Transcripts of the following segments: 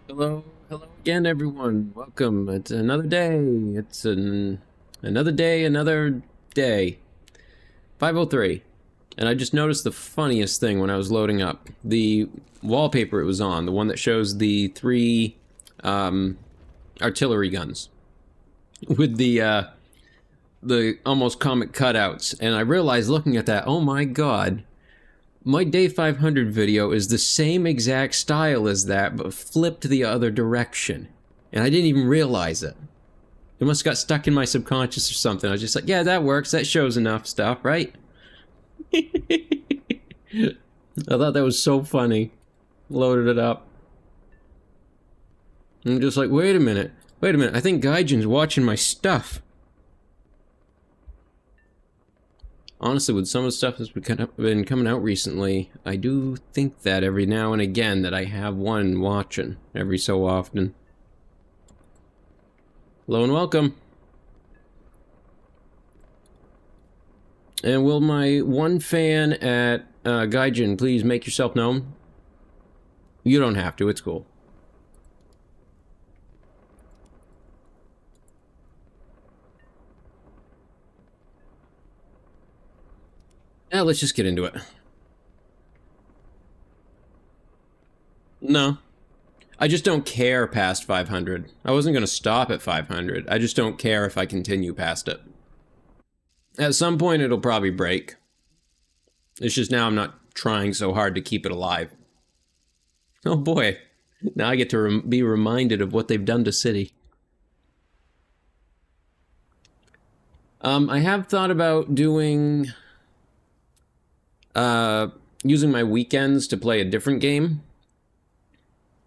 Hello, hello again, everyone. Welcome. It's another day. Another day, another day. 503. And I just noticed the funniest thing when I was loading up. The wallpaper it was on, the one that shows the three artillery guns with the almost comic cutouts. And I realized looking at that, oh my god, my day 500 video is the same exact style as that, but flipped the other direction. And I didn't even realize it. It must have got stuck in my subconscious or something. I was just like, yeah, that works. That shows enough stuff, right? I thought that was so funny. Loaded it up. I'm just like, wait a minute. Wait a minute. I think Gaijin's watching my stuff. Honestly, with some of the stuff that's been coming out recently, I do think that every now and again that I have one watching every so often. Hello and welcome. And will my one fan at Gaijin please make yourself known? You don't have to, it's cool. Now let's just get into it. No. I just don't care past 500. I wasn't going to stop at 500. I just don't care if I continue past it. At some point it'll probably break. It's just now I'm not trying so hard to keep it alive. Oh boy. Now I get to be reminded of what they've done to City. I have thought about doing... using my weekends to play a different game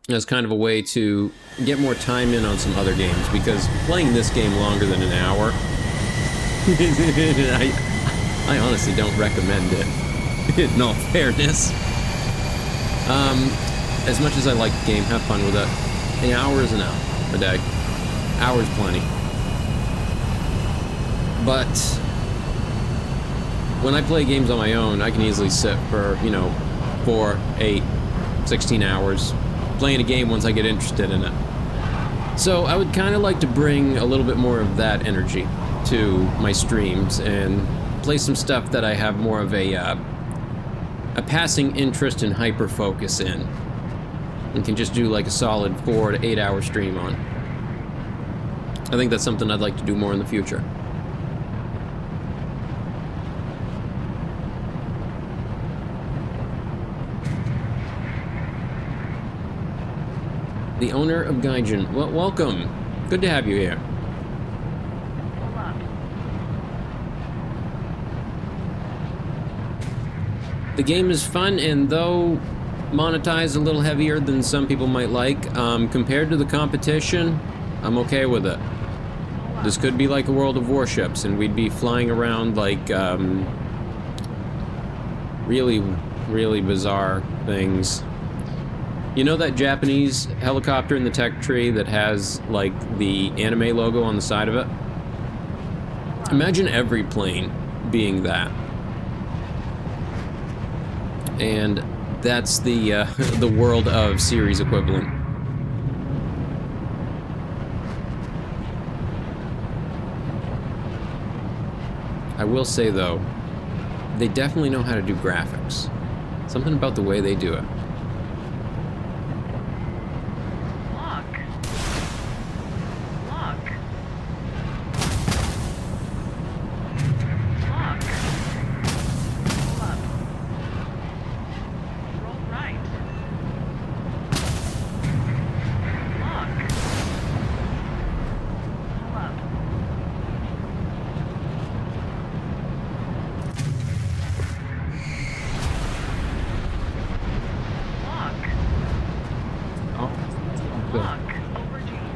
as kind of a way to get more time in on some other games, because playing this game longer than an hour, I honestly don't recommend it. In all fairness. As much as I like the game, have fun with it. An hour is an hour a day. Hour's plenty. But when I play games on my own, I can easily sit for, 4, 8, 16 hours playing a game once I get interested in it. So I would kind of like to bring a little bit more of that energy to my streams and play some stuff that I have more of a passing interest and hyper focus in, and can just do like a solid 4 to 8 hour stream on. I think that's something I'd like to do more in the future. The owner of Gaijin. Well, welcome. Good to have you here. The game is fun, and though monetized a little heavier than some people might like, compared to the competition, I'm okay with it. This could be like a World of Warships, and we'd be flying around like really, really bizarre things. You know that Japanese helicopter in the tech tree that has, like, the anime logo on the side of it? Imagine every plane being that. And that's the, the World of series equivalent. I will say, though, they definitely know how to do graphics. Something about the way they do it.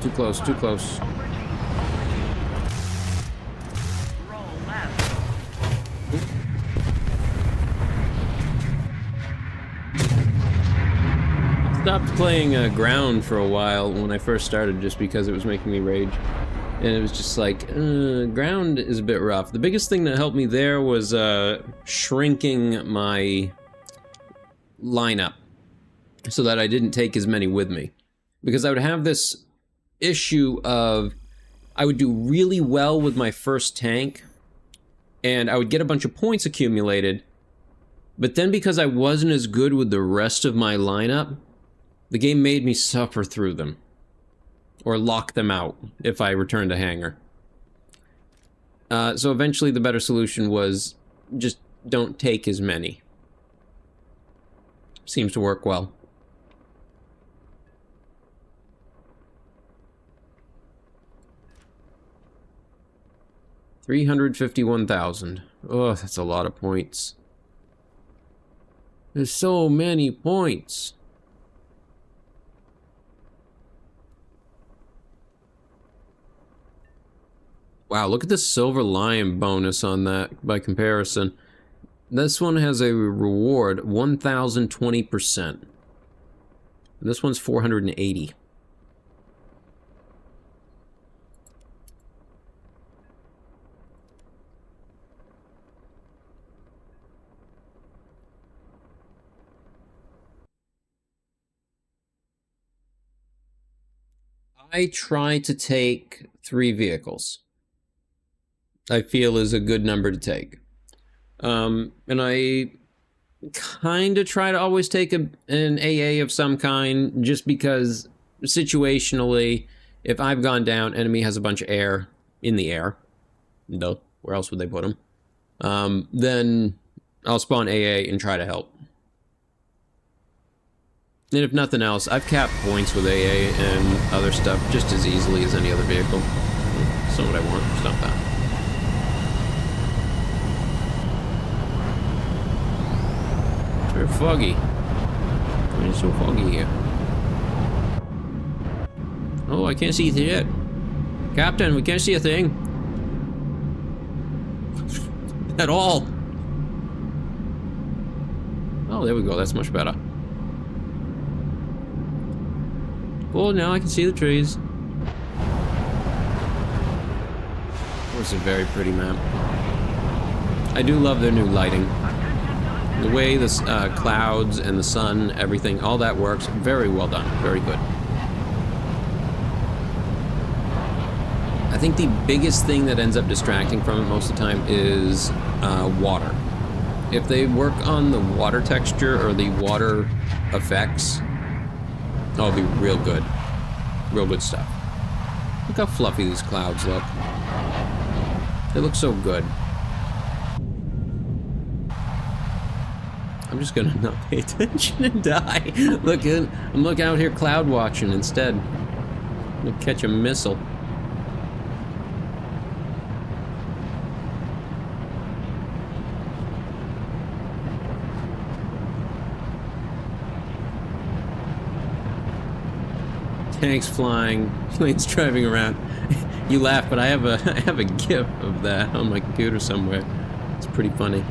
Too close, too close. Stopped playing Ground for a while when I first started, just because it was making me rage. And it was just like, Ground is a bit rough. The biggest thing that helped me there was shrinking my lineup so that I didn't take as many with me. because I would have this issue of I would do really well with my first tank, and I would get a bunch of points accumulated, but then because I wasn't as good with the rest of my lineup, the game made me suffer through them. Or lock them out if I returned to hangar. So eventually the better solution was just don't take as many. Seems to work well. $351,000. Oh, that's a lot of points. There's so many points. Wow, look at the Silver Lion bonus on that by comparison. This one has a reward 1,020%. This one's 480. I try to take 3 vehicles. I feel is a good number to take. And I kind of try to always take an AA of some kind, just because situationally, if I've gone down, enemy has a bunch of air in the air. Duh, where else would they put them? Then I'll spawn AA and try to help. And if nothing else, I've capped points with AA and other stuff just as easily as any other vehicle. That's not what I want, it's not that. It's very foggy. Why is it so foggy here? Oh, I can't see shit. Captain, we can't see a thing. At all. Oh, there we go, that's much better. Oh, now I can see the trees. It was a very pretty map. I do love their new lighting. The way the clouds and the sun, everything, all that works. Very well done. Very good. I think the biggest thing that ends up distracting from it most of the time is water. If they work on the water texture or the water effects, oh, it'll be real good. Real good stuff. Look how fluffy these clouds look. They look so good. I'm just gonna not pay attention and die. Look, I'm looking out here cloud watching instead. I'm gonna catch a missile. Tanks flying, planes driving around. You laugh, but I have a GIF of that on my computer somewhere. It's pretty funny.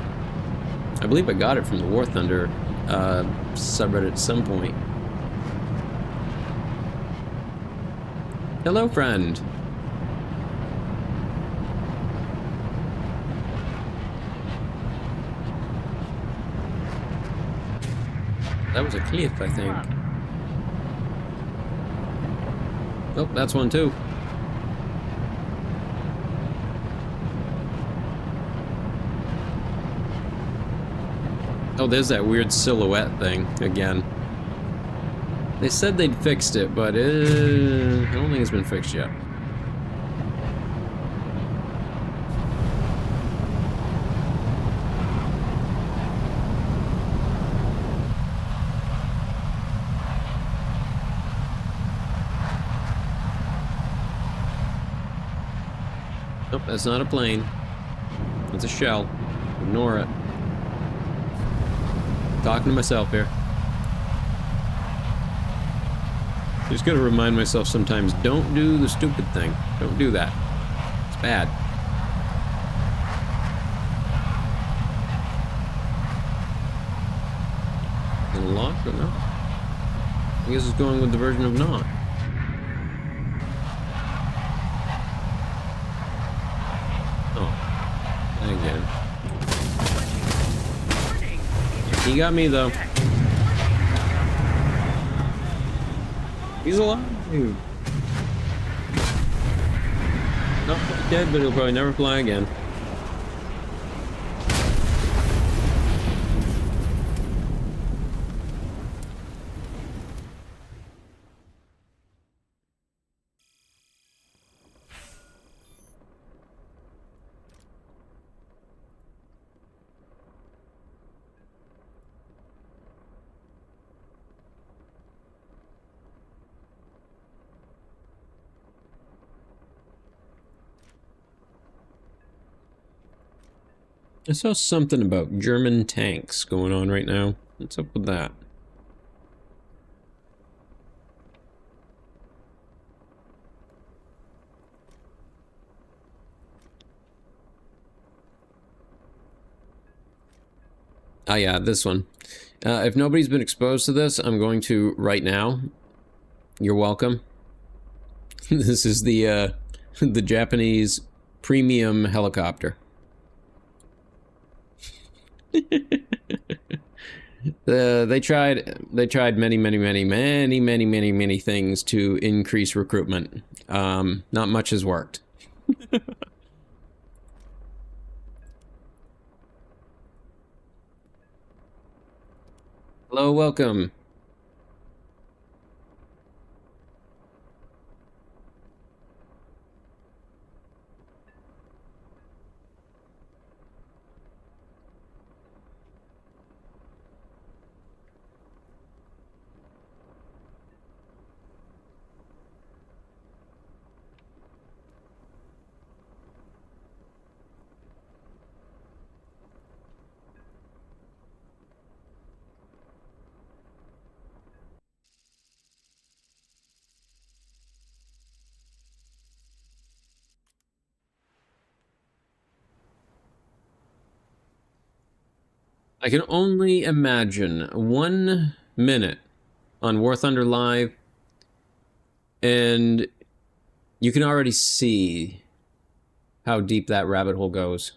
I believe I got it from the War Thunder subreddit at some point. Hello, friend. That was a cliff, I think. Oh, that's one too. Oh, there's that weird silhouette thing again. They said they'd fixed it, but I don't think it's been fixed yet. Nope, that's not a plane. It's a shell. Ignore it. Talking to myself here. Just gotta remind myself sometimes, don't do the stupid thing. Don't do that. It's bad. Gonna lock or not? I guess it's going with the version of not. Again. He got me though. He's alive. Not quite dead, but he'll probably never fly again. I saw something about German tanks going on right now. What's up with that? Ah, yeah, this one. If nobody's been exposed to this, I'm going to right now. You're welcome. This is the the Japanese premium helicopter. They tried many things to increase recruitment. Not much has worked. Hello, welcome. I can only imagine 1 minute on War Thunder Live, and you can already see how deep that rabbit hole goes.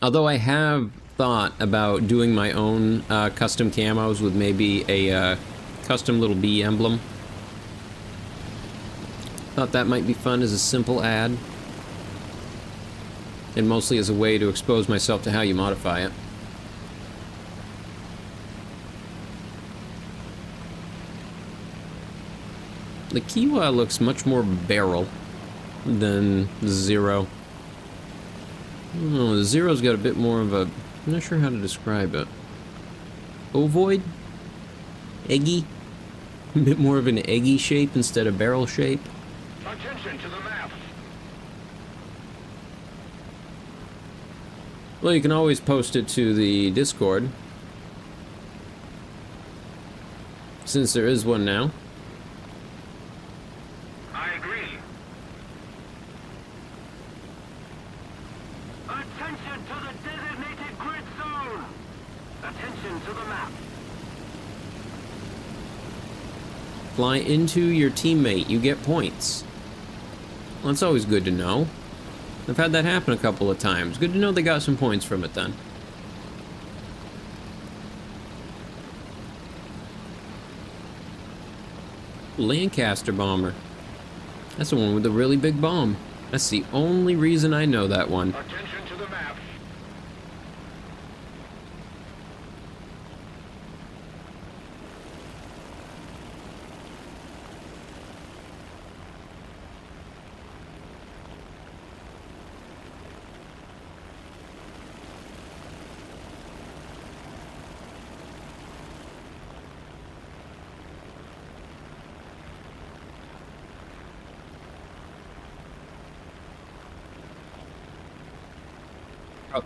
Although I have thought about doing my own custom camos with maybe a custom little bee emblem. Thought that might be fun as a simple ad. And mostly as a way to expose myself to how you modify it. The Kiwa looks much more barrel than the Zero. I don't know, the Zero's got a bit more of a... I'm not sure how to describe it. Ovoid? Eggy? A bit more of an eggy shape instead of barrel shape. Attention to the map. Well, you can always post it to the Discord. Since there is one now. I agree. Attention to the designated grid zone. Attention to the map. Fly into your teammate, you get points. Well, that's always good to know. I've had that happen a couple of times. Good to know they got some points from it then. Lancaster bomber. That's the one with the really big bomb. That's the only reason I know that one. Attention to the map.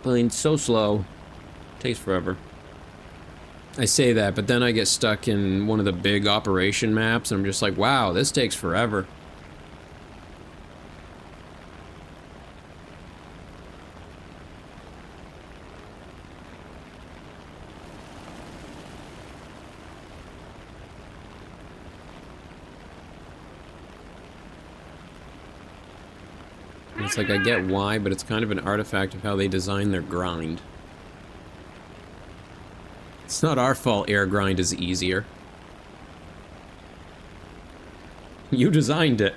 Plane's so slow. Takes forever. I say that, but then I get stuck in one of the big operation maps, and I'm just like, wow, this takes forever. It's like, I get why, but it's kind of an artifact of how they design their grind. It's not our fault air grind is easier. You designed it.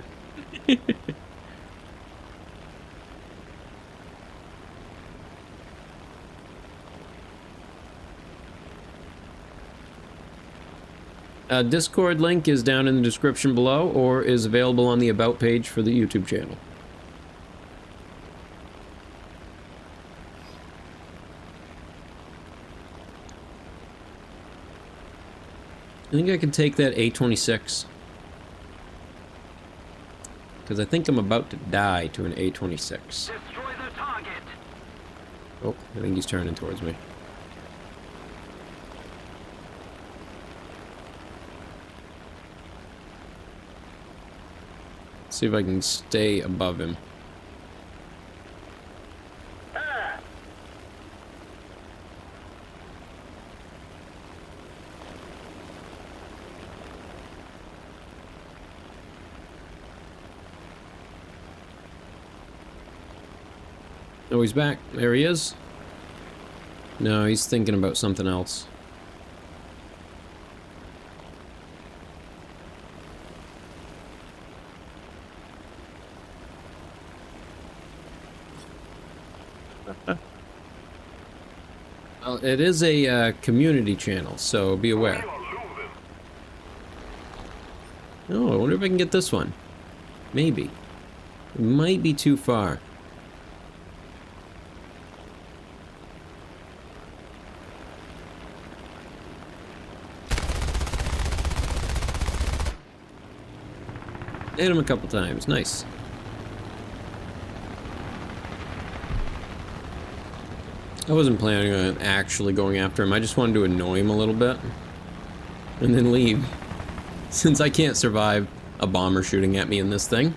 Discord link is down in the description below or is available on the About page for the YouTube channel. I think I can take that A26. Because I think I'm about to die to an A26. Destroy the target. Oh, I think he's turning towards me. See if I can stay above him. Oh, he's back. There he is. No, he's thinking about something else. Well, it is a community channel, so be aware. Oh, I wonder if I can get this one. Maybe. It might be too far. Hit him a couple times. Nice. I wasn't planning on actually going after him. I just wanted to annoy him a little bit. And then leave. Since I can't survive a bomber shooting at me in this thing.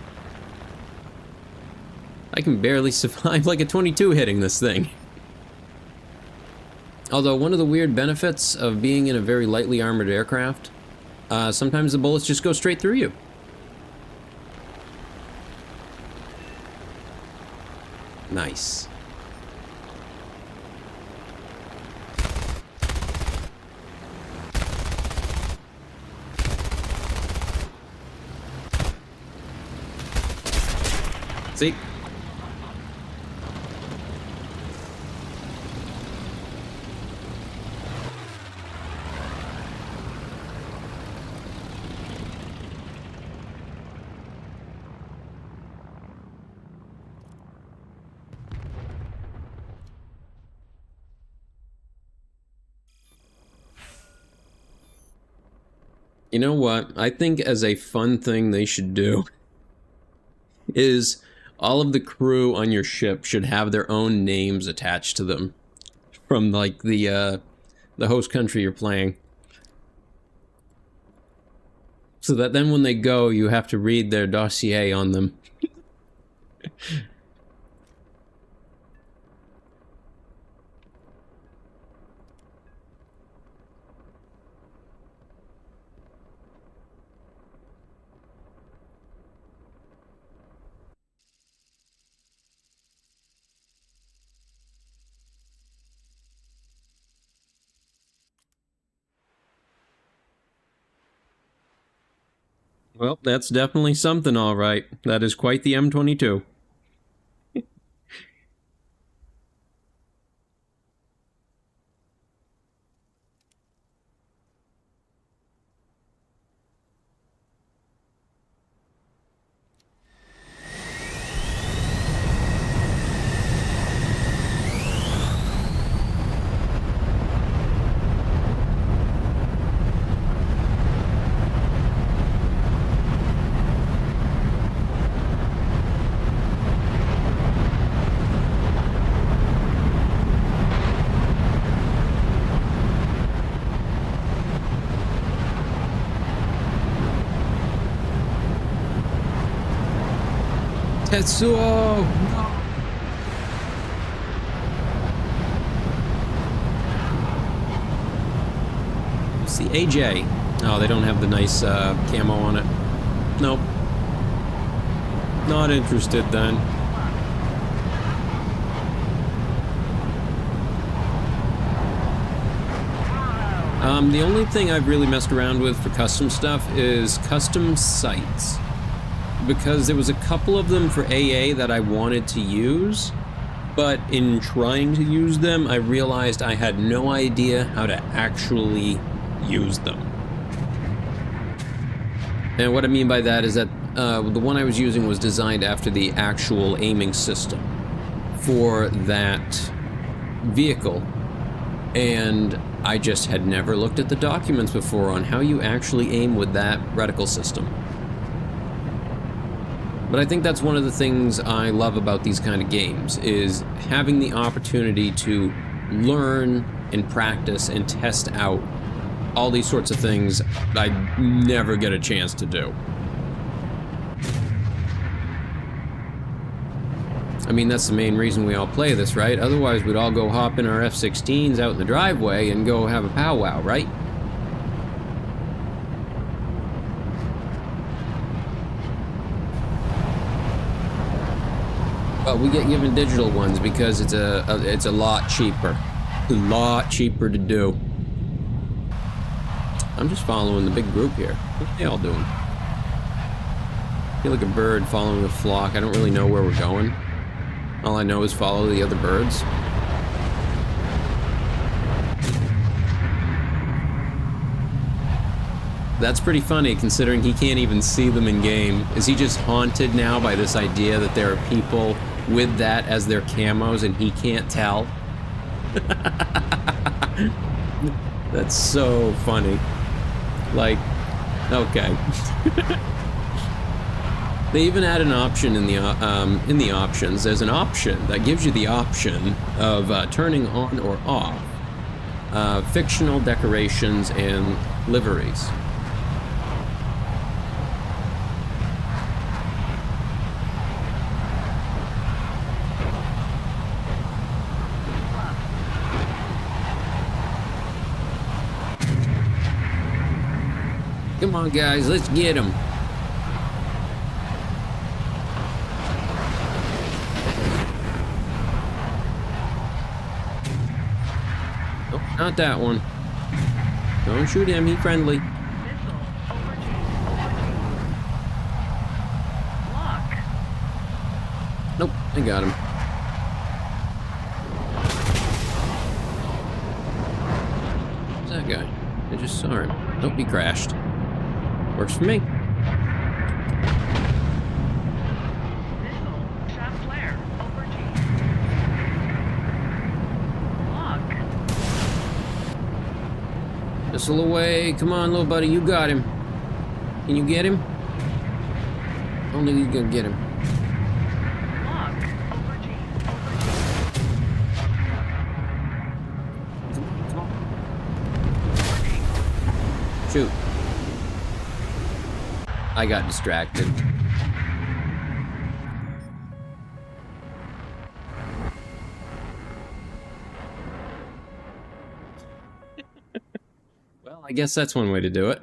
I can barely survive like a 22 hitting this thing. Although one of the weird benefits of being in a very lightly armored aircraft, sometimes the bullets just go straight through you. Nice. See? You know what? I think as a fun thing they should do is all of the crew on your ship should have their own names attached to them from like the host country you're playing. So that then when they go, you have to read their dossier on them. Well, that's definitely something, all right. That is quite the M22. Tetsuo! No! See, AJ. Oh, they don't have the nice camo on it. Nope. Not interested then. The only thing I've really messed around with for custom stuff is custom sights. Because there was a couple of them for AA that I wanted to use, but in trying to use them, I realized I had no idea how to actually use them. And what I mean by that is that the one I was using was designed after the actual aiming system for that vehicle, and I just had never looked at the documents before on how you actually aim with that reticle system. But I think that's one of the things I love about these kind of games, is having the opportunity to learn and practice and test out all these sorts of things I never get a chance to do. I mean, that's the main reason we all play this, right? Otherwise, we'd all go hop in our F-16s out in the driveway and go have a powwow, right? But we get given digital ones because it's a lot cheaper. A lot cheaper to do. I'm just following the big group here. What are they all doing? I feel like a bird following a flock. I don't really know where we're going. All I know is follow the other birds. That's pretty funny considering he can't even see them in game. Is he just haunted now by this idea that there are people with that as their camos and he can't tell? That's so funny. Like, okay. They even add an option in the options. There's an option that gives you the option of turning on or off fictional decorations and liveries. Come on, guys, let's get them. Nope, not that one. Don't shoot him, he's friendly. Nope, I got him. Who's that guy? I just saw him. Nope, he crashed. Works for me. Missile away. Come on, little buddy. You got him. Can you get him? I don't think he's gonna get him. Come on. Shoot. I got distracted. Well, I guess that's one way to do it.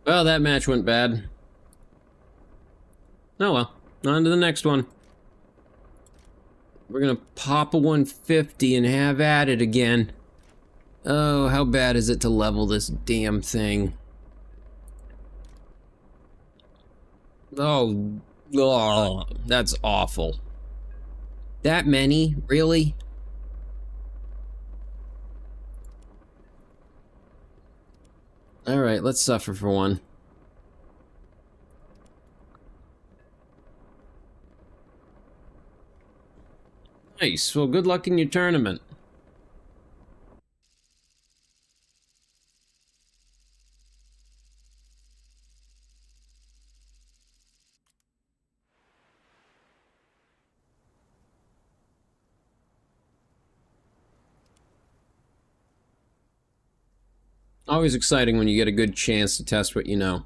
Well, that match went bad. Oh well, on to the next one. We're gonna pop a 150 and have at it again. Oh, how bad is it to level this damn thing? Oh, that's awful. That many? Really? Alright, let's suffer for one. Nice. Well, good luck in your tournament. Always exciting when you get a good chance to test what you know.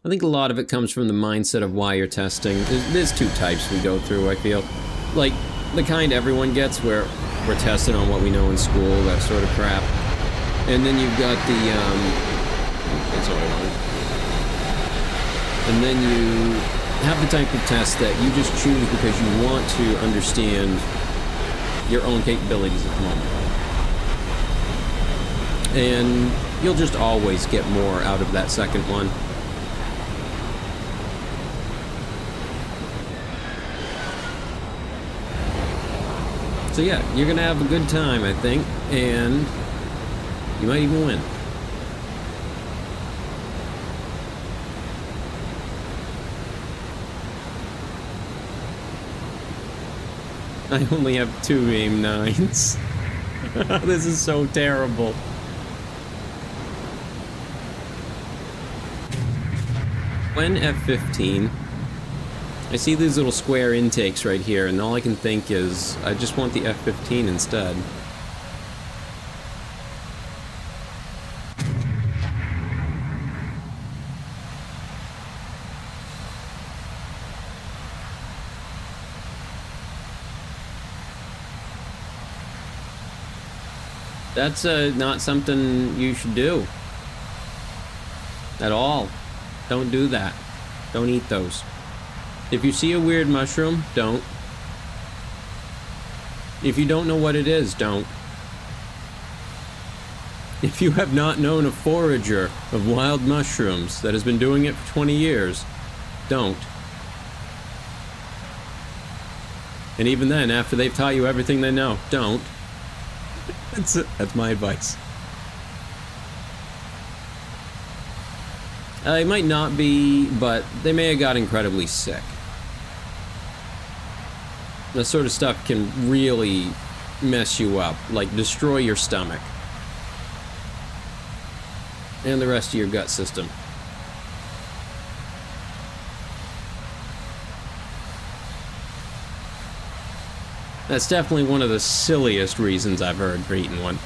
I think a lot of it comes from the mindset of why you're testing. There's two types we go through, I feel. Like, the kind everyone gets where we're tested on what we know in school, that sort of crap. And then you've got That's all I wanted. And then you have the type of test that you just choose because you want to understand your own capabilities at the moment. And you'll just always get more out of that second one. So yeah, you're gonna have a good time, I think, and you might even win. I only have 2 AIM-9s. This is so terrible. When F-15, I see these little square intakes right here, and all I can think is, I just want the F-15 instead. That's not something you should do. At all. Don't do that. Don't eat those. If you see a weird mushroom, don't. If you don't know what it is, don't. If you have not known a forager of wild mushrooms that has been doing it for 20 years, don't. And even then, after they've taught you everything they know, don't. That's my advice. It might not be, but they may have got incredibly sick. That sort of stuff can really mess you up, like destroy your stomach. And the rest of your gut system. That's definitely one of the silliest reasons I've heard for eating one.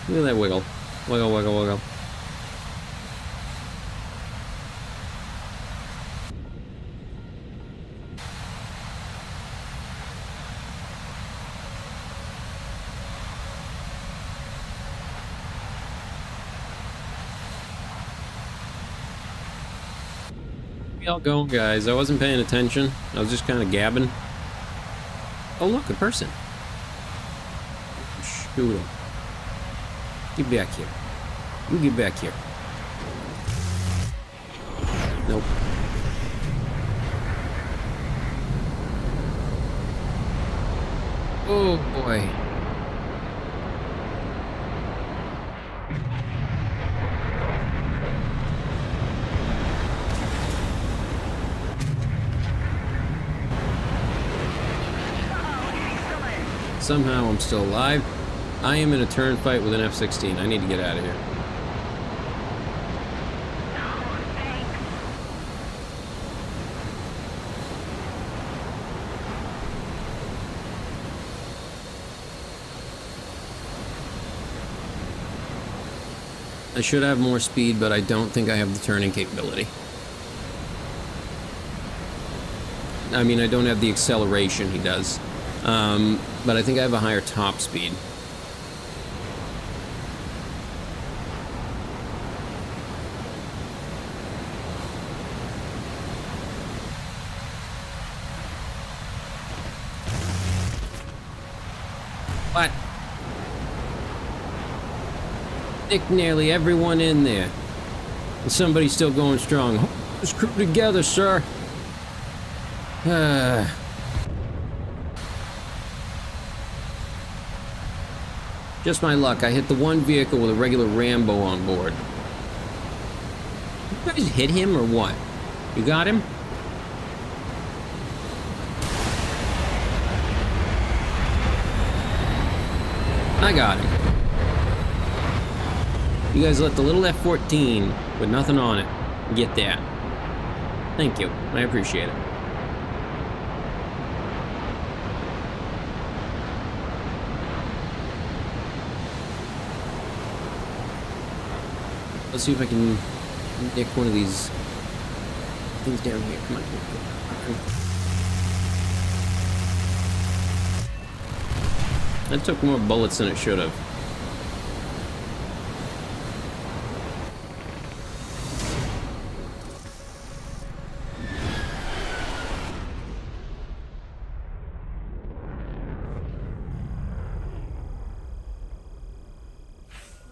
Look at that wiggle. Wiggle, wiggle, wiggle. Y'all go, guys. I wasn't paying attention. I was just kind of gabbing. Oh, look, a person. Shoot him. Get back here. You get back here. Nope. Oh, boy. Somehow I'm still alive. I am in a turn fight with an F-16. I need to get out of here. I should have more speed, but I don't think I have the turning capability. I mean, I don't have the acceleration he does. But I think I have a higher top speed. What? Nick nearly everyone in there. And somebody's still going strong. Hold this crew together, sir. Just my luck. I hit the one vehicle with a regular Rambo on board. You guys hit him or what? You got him? I got him. You guys let the little F-14 with nothing on it get that. Thank you. I appreciate it. Let's see if I can nick one of these things down here. Come on. That took more bullets than it should have.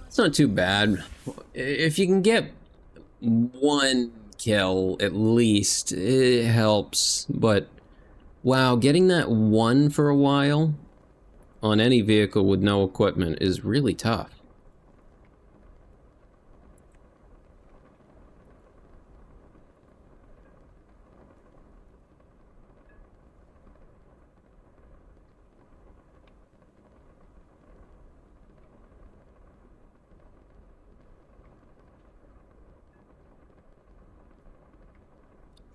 It's not too bad. If you can get one kill at least, it helps. But wow, getting that one for a while on any vehicle with no equipment is really tough.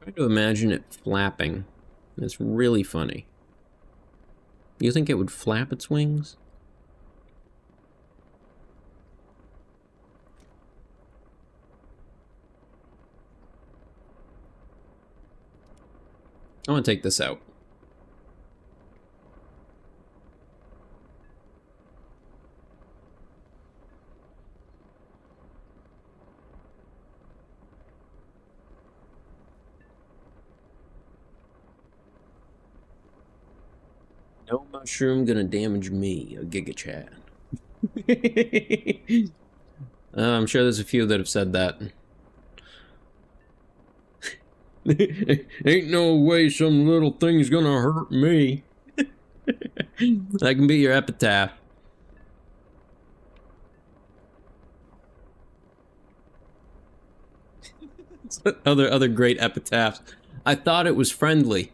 Try to imagine it flapping. It's really funny. You think it would flap its wings? I want to take this out. No mushroom gonna damage me, a Giga Chad. I'm sure there's a few that have said that. Ain't no way some little thing's gonna hurt me. That can be your epitaph. Other great epitaphs. I thought it was friendly.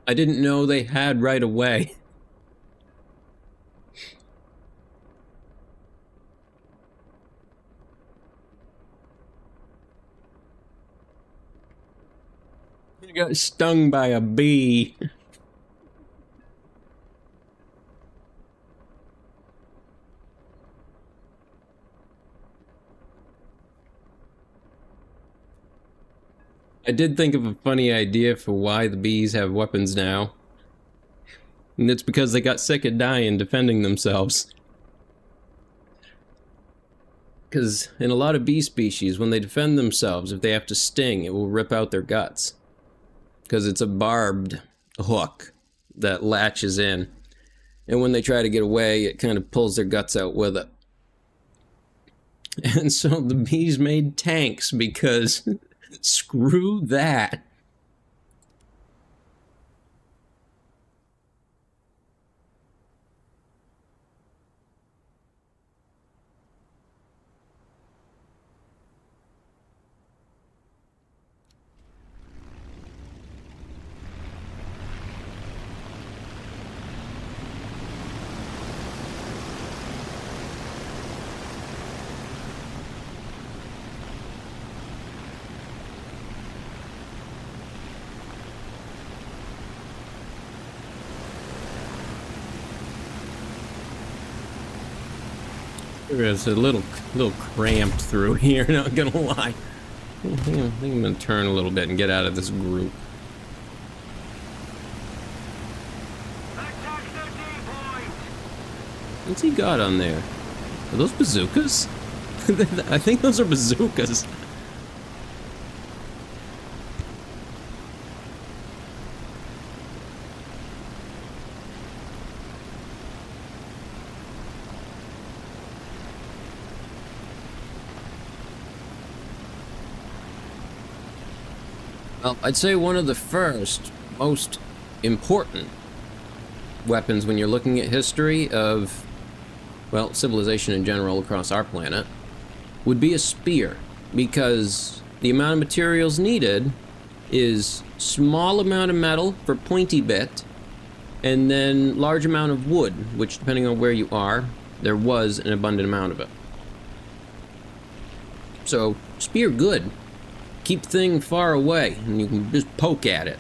I didn't know they had right away. You got stung by a bee. I did think of a funny idea for why the bees have weapons now. And it's because they got sick of dying defending themselves. Because in a lot of bee species, when they defend themselves, if they have to sting, it will rip out their guts. Because it's a barbed hook that latches in. And when they try to get away, it kind of pulls their guts out with it. And so the bees made tanks because... Screw that. It's a little cramped through here, not gonna lie. I think I'm gonna turn a little bit and get out of this group. What's he got on there? Are those bazookas? I think those are bazookas. Well, I'd say one of the first, most important weapons when you're looking at history of, well, civilization in general across our planet, would be a spear, because the amount of materials needed is small amount of metal for pointy bit, and then large amount of wood, which depending on where you are, there was an abundant amount of it. So, spear good. Keep thing far away, and you can just poke at it.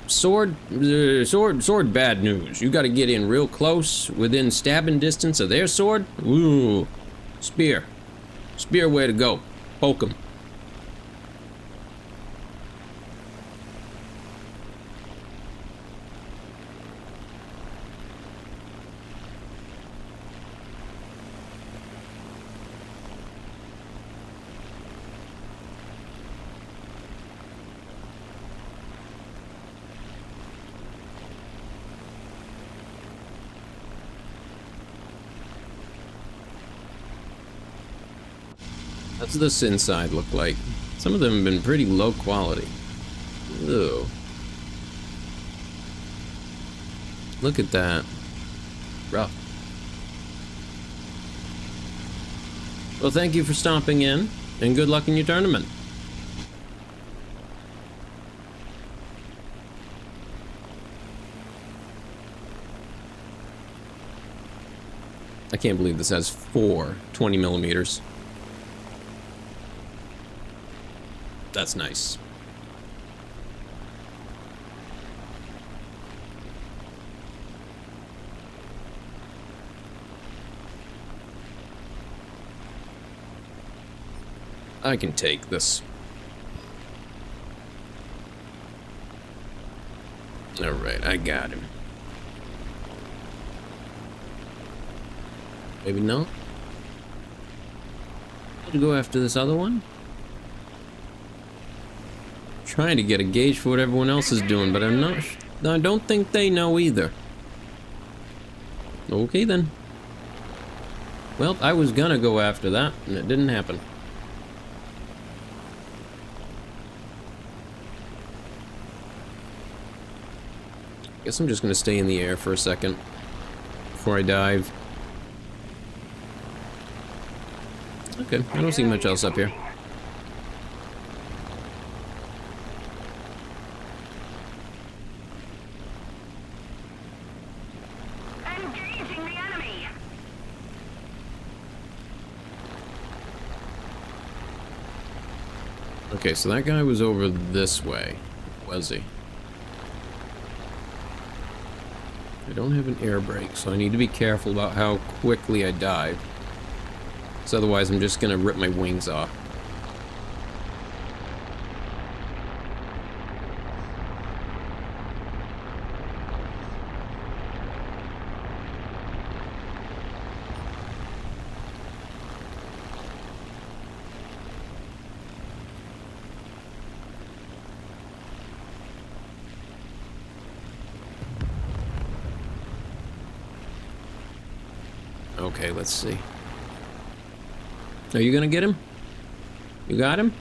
Sword, bad news. You gotta get in real close, within stabbing distance of their sword. Ooh, spear. Spear way to go. Poke them. What's this inside look like? Some of them have been pretty low quality. Ew. Look at that. Rough. Well, thank you for stopping in, and good luck in your tournament. I can't believe this has 4 20mm. That's nice. I can take this. Alright, I got him. Maybe no? To go after this other one? Trying to get a gauge for what everyone else is doing, but I don't think they know either. Okay then. Well, I was gonna go after that, and it didn't happen. Guess I'm just gonna stay in the air for a second before I dive. Okay, I don't see much else up here. Engaging the enemy. Okay, so that guy was over this way, was he? I don't have an air brake, so I need to be careful about how quickly I dive. So otherwise I'm just gonna rip my wings off. Okay, let's see. Are you gonna get him? You got him?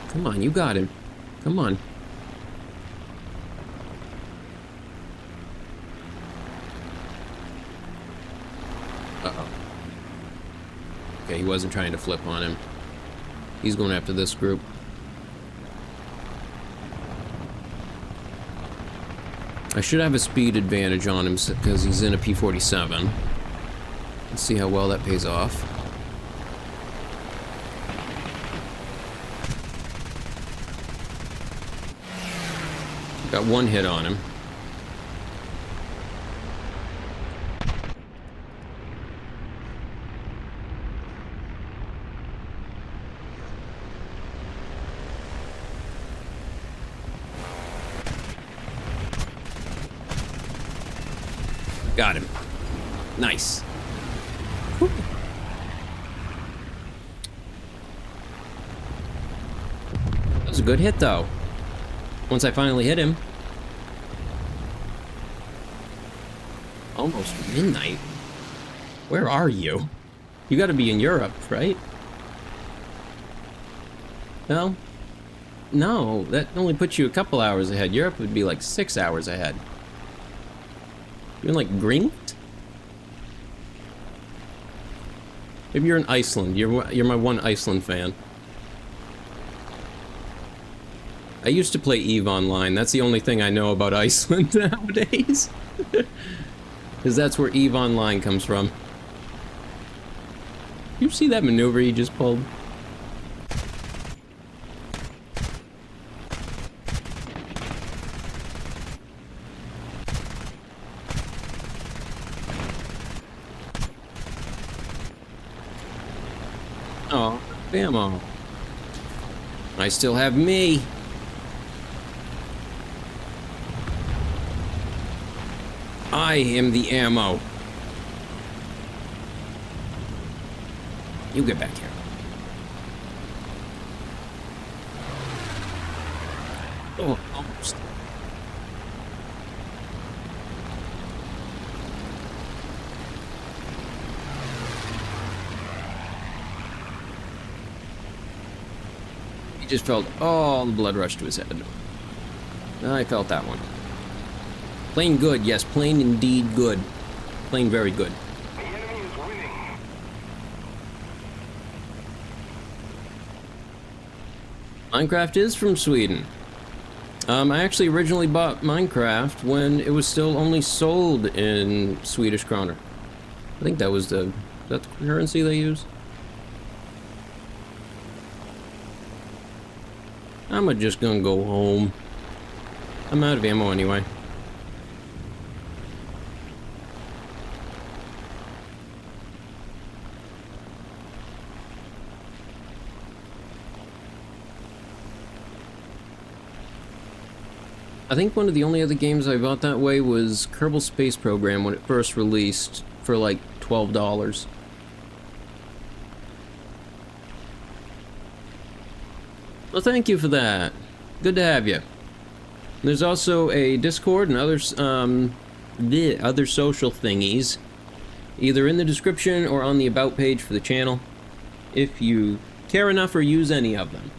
Come on, you got him. Come on. Uh-oh. Okay, he wasn't trying to flip on him. He's going after this group. I should have a speed advantage on him because he's in a P-47. Let's see how well that pays off. Got one hit on him. Got him. Nice. Whew. That was a good hit, though. Once I finally hit him. Almost midnight. Where are you? You gotta be in Europe, right? No? No, that only puts you a couple hours ahead. Europe would be like 6 hours ahead. You're in, like, Greenland? Maybe you're in Iceland. You're my one Iceland fan. I used to play EVE Online. That's the only thing I know about Iceland nowadays. Because that's where EVE Online comes from. You see that maneuver he just pulled? Oh, ammo. I still have me. I am the ammo. You get back here. Oh, almost. just felt all the blood rush to his head. I felt that one. Plain good, yes, plain indeed good. Plain very good. The enemy is winning. Minecraft is from Sweden. I actually originally bought Minecraft when it was still only sold in Swedish kroner. I think that was the currency they use? I'm just gonna go home. I'm out of ammo anyway. I think one of the only other games I bought that way was Kerbal Space Program when it first released for like $12. Well, thank you for that. Good to have you. There's also a Discord and other social thingies, either in the description or on the About page for the channel, if you care enough or use any of them.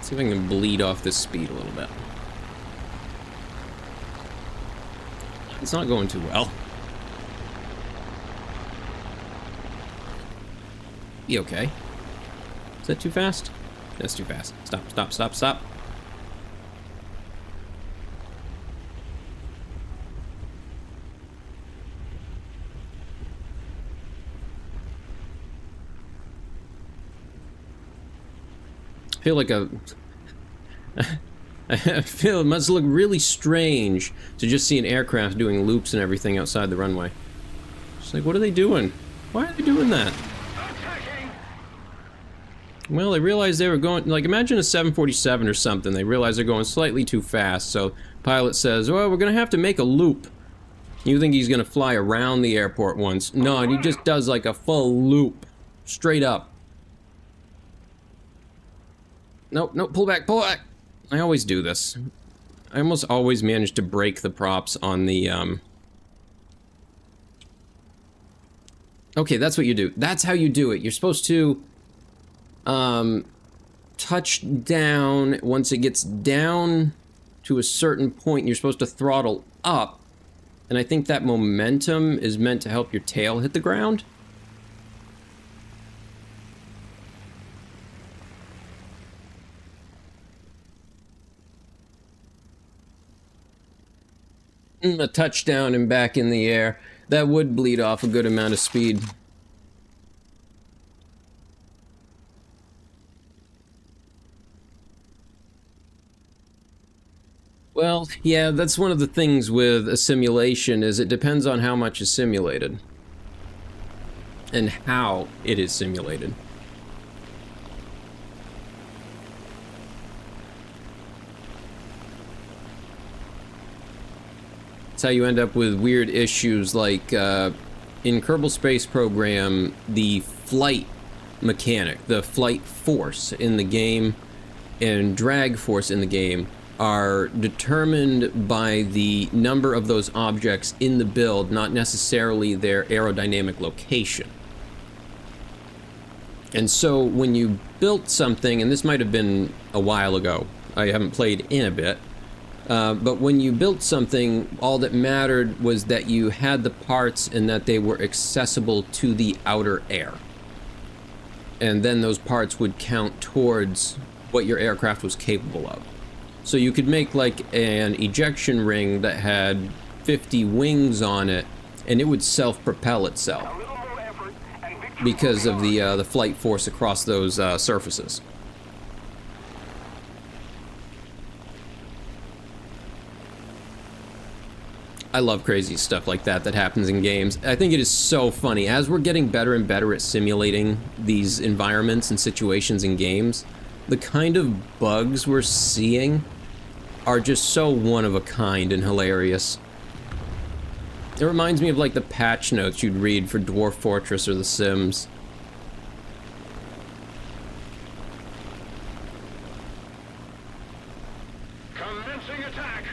See if I can bleed off this speed a little bit. It's not going too well. Be okay. Is that too fast? That's too fast. Stop, stop, stop, stop. I feel like I feel it must look really strange to just see an aircraft doing loops and everything outside the runway. Just like, what are they doing? Why are they doing that? Well, they realized they were going, like, imagine a 747 or something. They realize they're going slightly too fast, so pilot says, well, we're gonna have to make a loop. You think he's gonna fly around the airport once. No, he just does like a full loop. Straight up. Nope, nope, pull back, pull back. I always do this. I almost always manage to break the props on the, Okay, that's what you do. That's how you do it. You're supposed to, touch down. Once it gets down to a certain point, you're supposed to throttle up. And I think that momentum is meant to help your tail hit the ground. A touchdown and back in the air. That would bleed off a good amount of speed. Well, yeah, that's one of the things with a simulation is it depends on how much is simulated. And how it is simulated. That's how you end up with weird issues like in Kerbal Space Program, the flight mechanic, the flight force in the game and drag force in the game are determined by the number of those objects in the build, not necessarily their aerodynamic location. And so when you built something, and this might have been a while ago, I haven't played in a bit, but when you built something, all that mattered was that you had the parts and that they were accessible to the outer air. And then those parts would count towards what your aircraft was capable of. So you could make like an ejection ring that had 50 wings on it, and it would self-propel itself because of the flight force across those surfaces. I love crazy stuff like that that happens in games. I think it is so funny. As we're getting better and better at simulating these environments and situations in games, the kind of bugs we're seeing are just so one of a kind and hilarious. It reminds me of like the patch notes you'd read for Dwarf Fortress or The Sims. Commencing attack.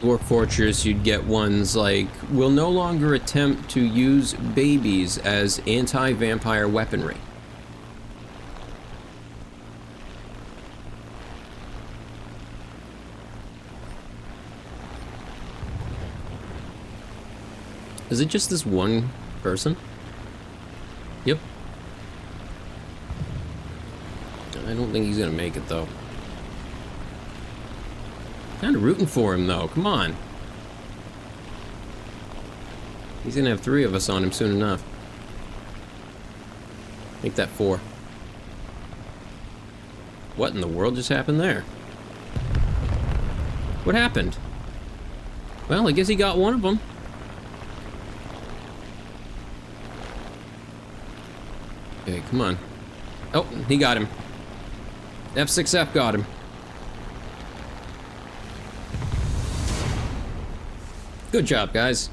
Dwarf Fortress, you'd get ones like, will no longer attempt to use babies as anti-vampire weaponry. Is it just this one person? Yep. I don't think he's gonna make it, though. Kinda rooting for him, though. Come on. He's gonna have 3 of us on him soon enough. Make that 4. What in the world just happened there? What happened? Well, I guess he got one of them. Okay, come on. Oh, he got him. F6F got him. Good job, guys.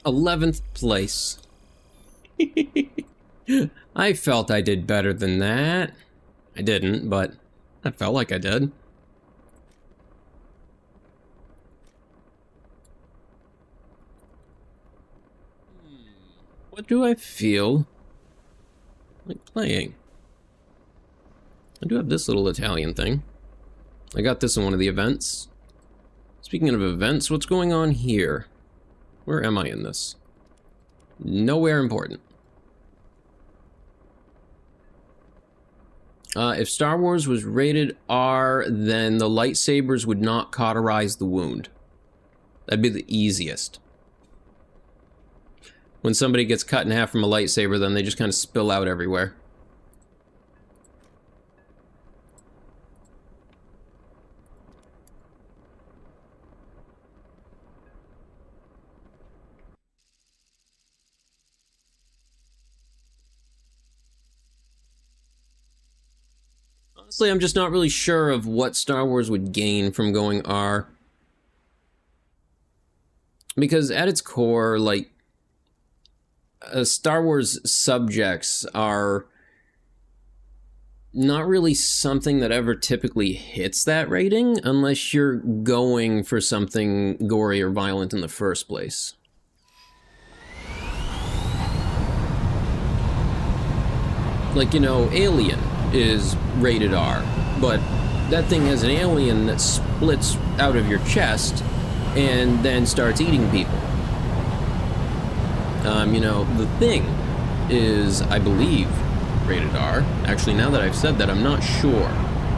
'11th place. I felt I did better than that. I didn't, but I felt like I did. What do I feel like playing? I do have this little Italian thing. I got this in one of the events. Speaking of events, what's going on here? Where am I in this? Nowhere important. If Star Wars was rated R, then the lightsabers would not cauterize the wound. That'd be the easiest. When somebody gets cut in half from a lightsaber, then they just kind of spill out everywhere. Honestly, I'm just not really sure of what Star Wars would gain from going R. Because at its core, like, Star Wars subjects are not really something that ever typically hits that rating unless you're going for something gory or violent in the first place. Like, you know, Alien is rated R, but that thing has an alien that splits out of your chest and then starts eating people. You know, The Thing is, I believe, rated R. Actually, now that I've said that, I'm not sure.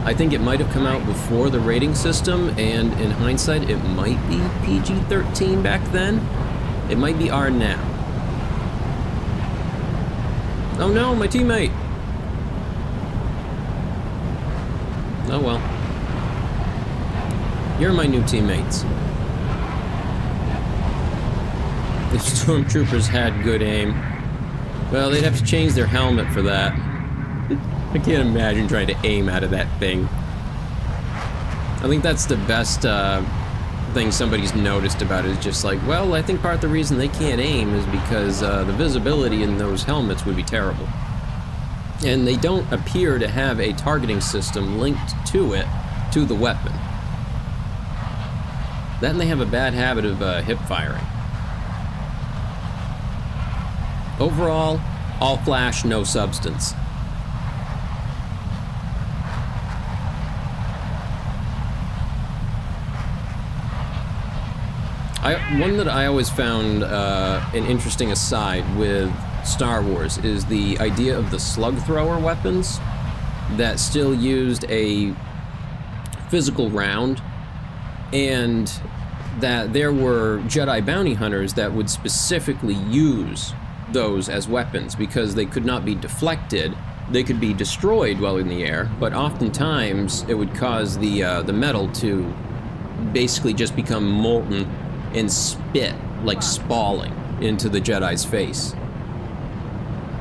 I think it might have come out before the rating system, and in hindsight, it might be PG-13 back then. It might be R now. Oh no, my teammate! Oh well. You're my new teammates. If stormtroopers had good aim, well, they'd have to change their helmet for that. I can't imagine trying to aim out of that thing. I think that's the best thing somebody's noticed about it, is just like, well, I think part of the reason they can't aim is because the visibility in those helmets would be terrible. And they don't appear to have a targeting system linked to it, to the weapon. Then they have a bad habit of hip firing. Overall, all flash, no substance. One that I always found an interesting aside with Star Wars is the idea of the slug thrower weapons that still used a physical round, and that there were Jedi bounty hunters that would specifically use those as weapons because they could not be deflected. They could be destroyed while in the air, but oftentimes it would cause the metal to basically just become molten and spit, like spalling, into the Jedi's face,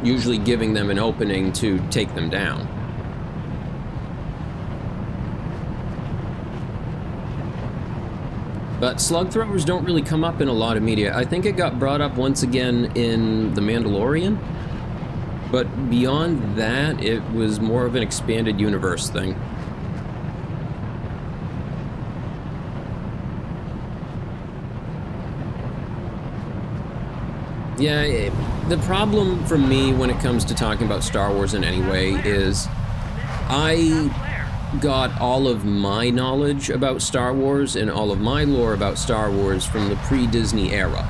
usually giving them an opening to take them down. But slug throwers don't really come up in a lot of media. I think it got brought up once again in The Mandalorian, But beyond that, it was more of an expanded universe thing. Yeah, the problem for me when it comes to talking about Star Wars in any way is I got all of my knowledge about Star Wars and all of my lore about Star Wars from the pre-Disney era.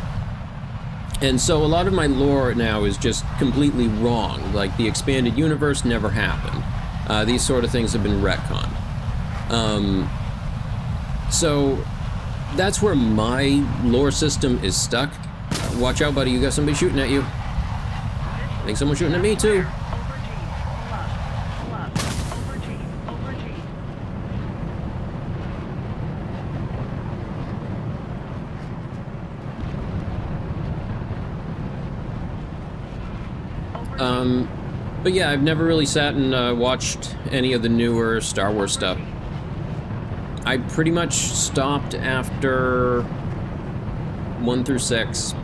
And so a lot of my lore now is just completely wrong. Like, the expanded universe never happened. These sort of things have been retconned. So that's where my lore system is stuck. Watch out, buddy, you got somebody shooting at you. I think someone's shooting at me, too. But yeah, I've never really sat and watched any of the newer Star Wars stuff. I pretty much stopped after 1 through 6.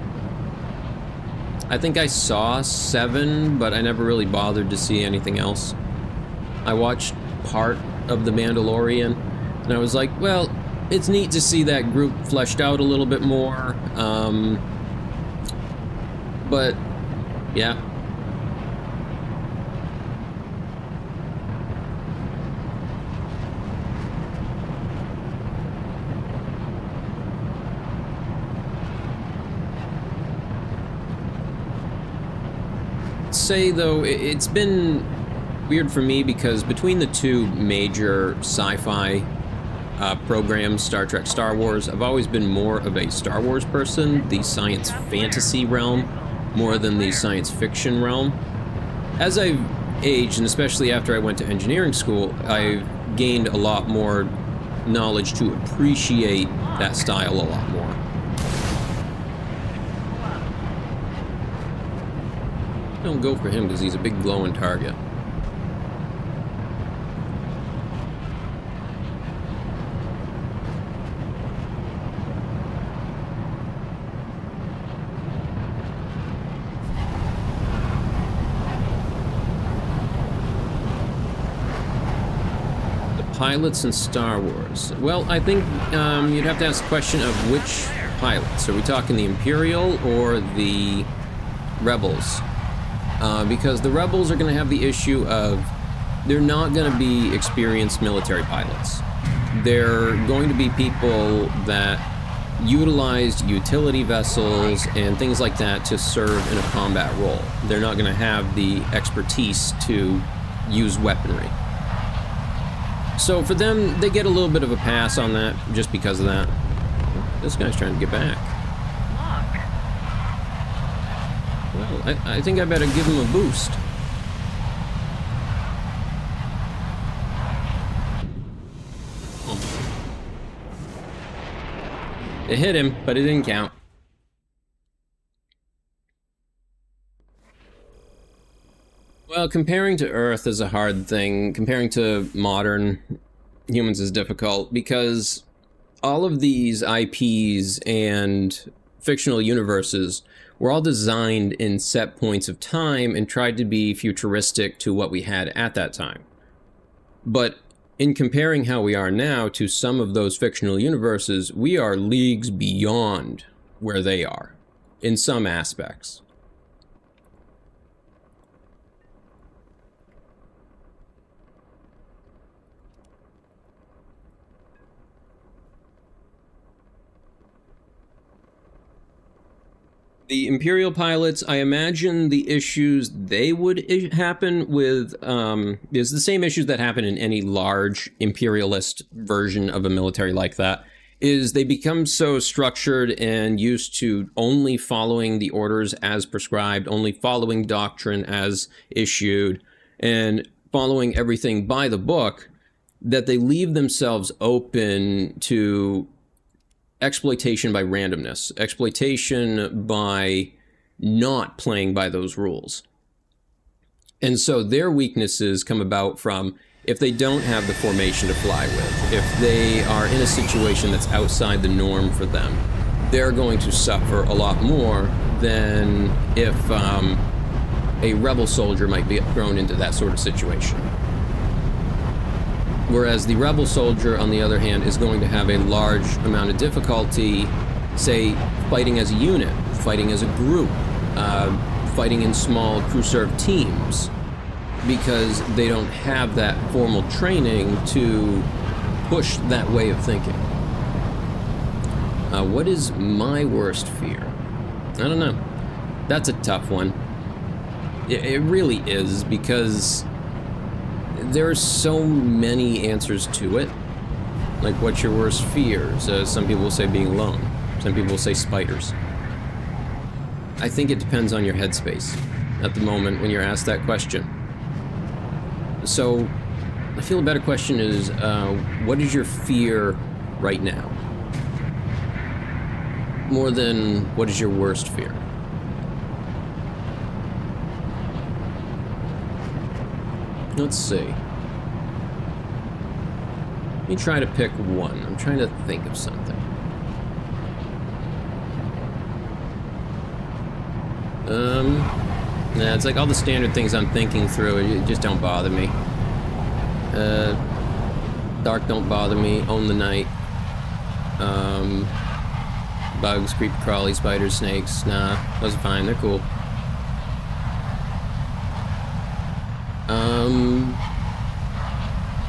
I think I saw 7, but I never really bothered to see anything else. I watched part of The Mandalorian, and I was like, well, it's neat to see that group fleshed out a little bit more. But, yeah. Say though, it's been weird for me because between the two major sci-fi programs, Star Trek, Star Wars, I've always been more of a Star Wars person, the science fantasy realm, more than the science fiction realm. As I've aged, and especially after I went to engineering school, I've gained a lot more knowledge to appreciate that style a lot more. Don't go for him because he's a big glowing target. The pilots in Star Wars. Well, I think you'd have to ask the question of which pilots. Are we talking the Imperial or the Rebels? Because the Rebels are going to have the issue of they're not going to be experienced military pilots. They're going to be people that utilized utility vessels and things like that to serve in a combat role. They're not going to have the expertise to use weaponry. So for them, they get a little bit of a pass on that just because of that. This guy's trying to get back. Well, I think I better give him a boost. It hit him, but it didn't count. Well, comparing to Earth is a hard thing. Comparing to modern humans is difficult because all of these IPs and fictional universes were all designed in set points of time and tried to be futuristic to what we had at that time. But in comparing how we are now to some of those fictional universes, we are leagues beyond where they are, in some aspects. The Imperial pilots, I imagine the issues they would happen with is the same issues that happen in any large imperialist version of a military like that, is they become so structured and used to only following the orders as prescribed, only following doctrine as issued, and following everything by the book, that they leave themselves open to exploitation by randomness, exploitation by not playing by those rules. And so their weaknesses come about from if they don't have the formation to fly with, if they are in a situation that's outside the norm for them, they're going to suffer a lot more than if a rebel soldier might be thrown into that sort of situation. Whereas the rebel soldier, on the other hand, is going to have a large amount of difficulty, say, fighting as a unit, fighting as a group, fighting in small crew-served teams, because they don't have that formal training to push that way of thinking. What is my worst fear? I don't know. That's a tough one. It really is, because there are so many answers to it. Like, what's your worst fears? Some people will say being alone. Some people will say spiders. I think it depends on your headspace at the moment when you're asked that question. So, I feel a better question is, what is your fear right now? More than, what is your worst fear? Let's see. Let me try to pick one. I'm trying to think of something. Nah, it's like all the standard things I'm thinking through, it just don't bother me. Dark don't bother me. Own the night. Bugs, creepy crawly, spiders, snakes. Nah, those are fine. They're cool.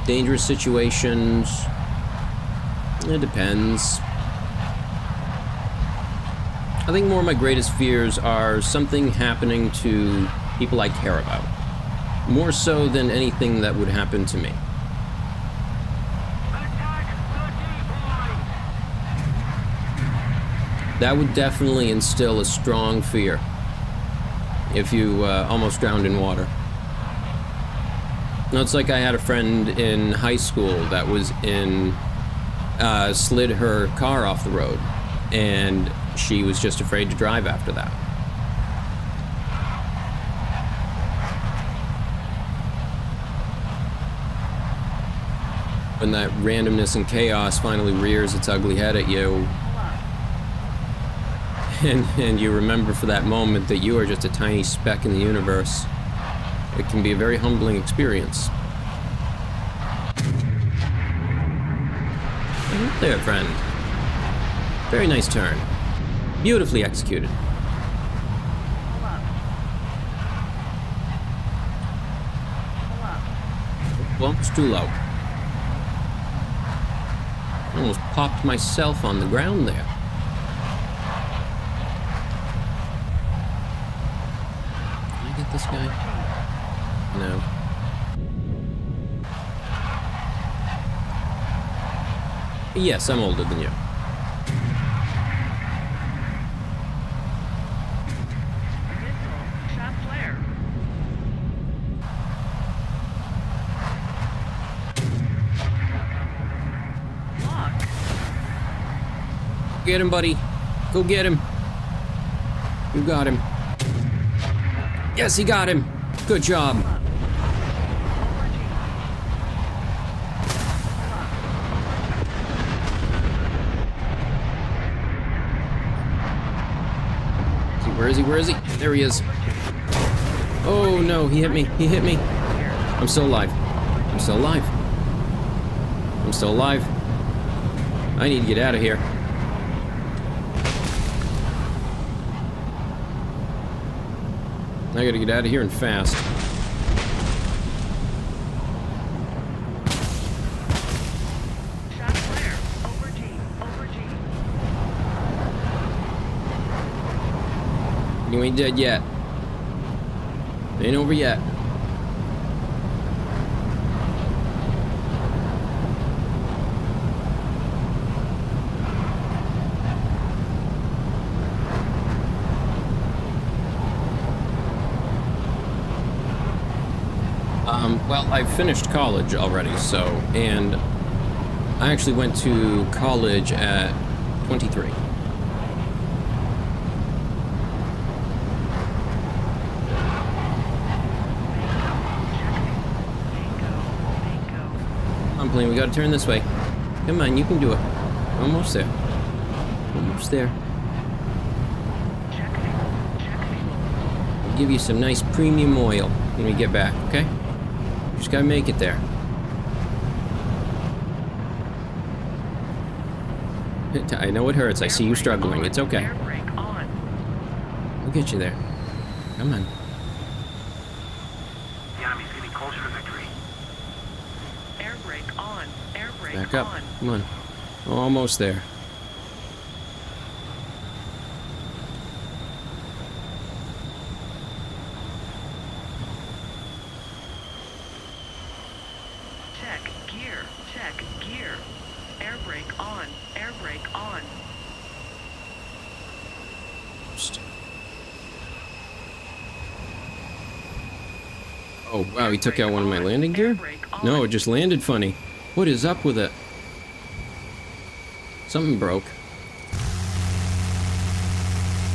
Dangerous situations. It depends. I think more of my greatest fears are something happening to people I care about. More so than anything that would happen to me. Attack the decoys! That would definitely instill a strong fear. If you almost drowned in water. No, it's like I had a friend in high school that was slid her car off the road, and she was just afraid to drive after that. When that randomness and chaos finally rears its ugly head at you, and you remember for that moment that you are just a tiny speck in the universe, it can be a very humbling experience. Oh, there, friend. Very nice turn. Beautifully executed. Well, it's too low. I almost popped myself on the ground there. Can I get this guy? No. Yes, I'm older than you. Shot flare. Lock. Get him, buddy. Go get him. You got him. Yes, he got him. Good job. Where is he? Where is he? There he is. Oh no, he hit me. He hit me. I'm still alive. I'm still alive. I'm still alive. I need to get out of here. I gotta get out of here and fast. Shot flare. Over G. Over G. You ain't dead yet. Ain't over yet. Well, I finished college already, and I actually went to college at 23. I'm playing. We gotta turn this way. Come on, you can do it. Almost there. Almost there. Give you some nice premium oil when we get back, okay? Just gotta make it there. I know it hurts. I see you struggling. It's okay. Air brake on. We'll get you there. Come on. The enemy's getting closer to victory. Air brake on. Air brake Back up. on. Come on. Almost there. Check gear. Check gear. Air brake on. Air brake on. Oh, wow, he took out one of my landing gear? No, it just landed funny. What is up with it? Something broke.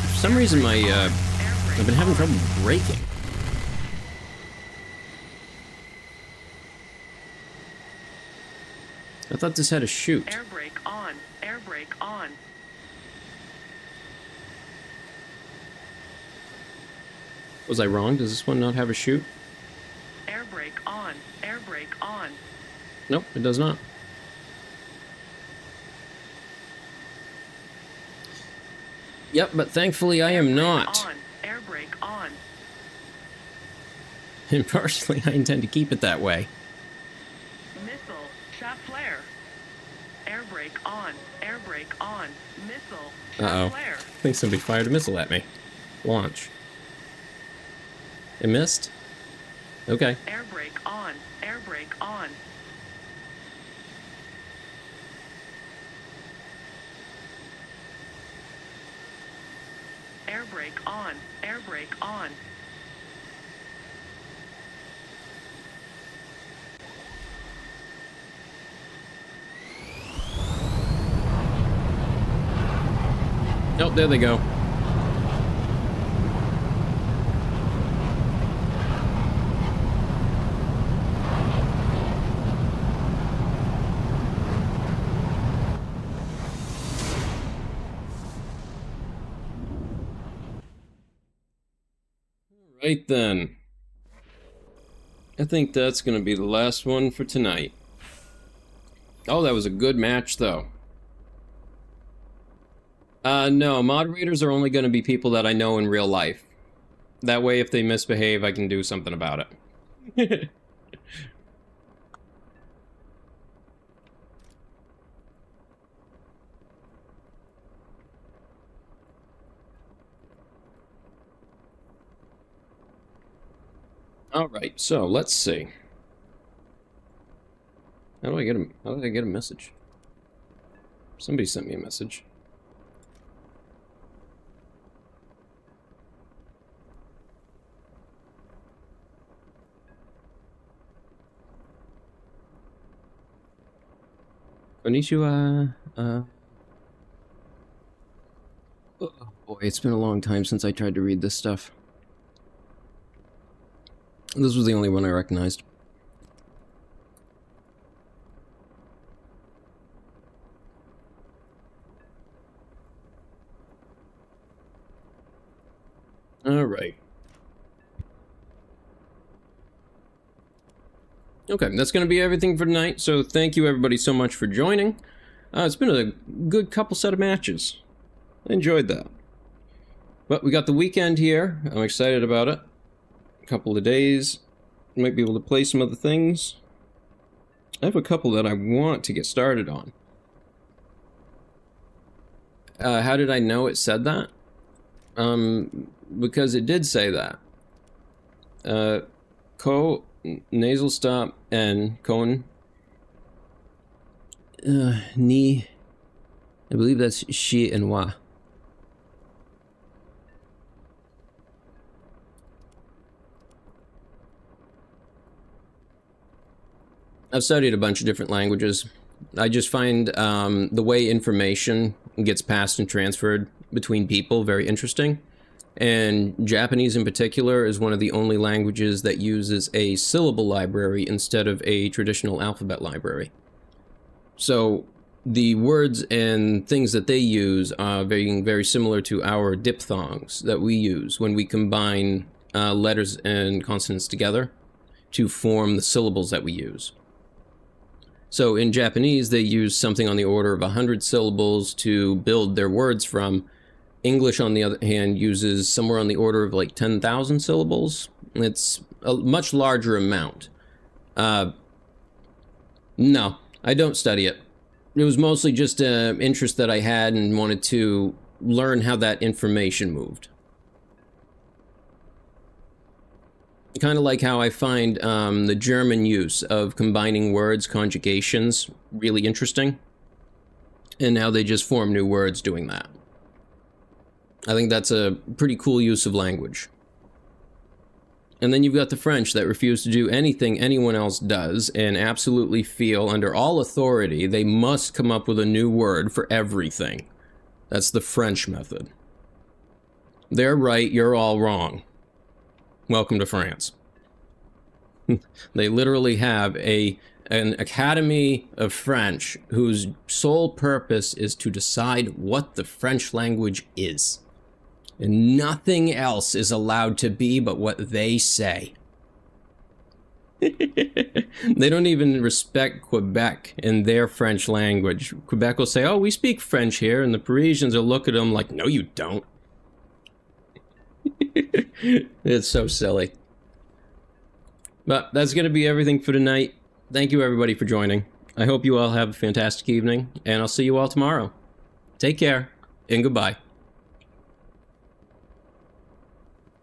For some reason, I've been having trouble braking. I thought this had a chute. Air brake on. Air brake on. Was I wrong? Does this one not have a chute? Air brake on. Air brake on. Nope, it does not. Yep, but thankfully I am not. On. Air brake on. And partially I intend to keep it that way. Missile. Shot flare. Air brake on. Air brake on. Missile. Shot Uh-oh. flare. I think somebody fired a missile at me. Launch. It missed? Okay. Air brake on. Air brake on. Air brake on. Air brake on. Oh, there they go. Right then. I think that's gonna be the last one for tonight. Oh, that was a good match, though. No, moderators are only gonna be people that I know in real life. That way, if they misbehave, I can do something about it. Alright, so let's see. How do I get a message? Somebody sent me a message. Konnichiwa. Oh boy, it's been a long time since I tried to read this stuff. This was the only one I recognized. Alright. Okay, that's going to be everything for tonight, so thank you everybody so much for joining. It's been a good couple set of matches. I enjoyed that. But we got the weekend here. I'm excited about it. A couple of days. Might be able to play some other things. I have a couple that I want to get started on. How did I know it said that? Because it did say that. Nasal stop and Cohen. Ni. I believe that's she and wa. I've studied a bunch of different languages. I just find the way information gets passed and transferred between people very interesting. And Japanese in particular is one of the only languages that uses a syllable library instead of a traditional alphabet library. So the words and things that they use are very, very similar to our diphthongs that we use when we combine letters and consonants together to form the syllables that we use. So in Japanese, they use something on the order of 100 syllables to build their words from. English, on the other hand, uses somewhere on the order of like 10,000 syllables. It's a much larger amount. No, I don't study it. It was mostly just an interest that I had and wanted to learn how that information moved. Kind of like how I find the German use of combining words, conjugations, really interesting. And how they just form new words doing that. I think that's a pretty cool use of language. And then you've got the French that refuse to do anything anyone else does and absolutely feel under all authority they must come up with a new word for everything. That's the French method. They're right, you're all wrong. Welcome to France. They literally have an Academy of French whose sole purpose is to decide what the French language is. And nothing else is allowed to be but what they say. They don't even respect Quebec and their French language. Quebec will say, oh, we speak French here, and the Parisians will look at them like, no, you don't. It's so silly. But that's going to be everything for tonight. Thank you, everybody, for joining. I hope you all have a fantastic evening, and I'll see you all tomorrow. Take care, and goodbye.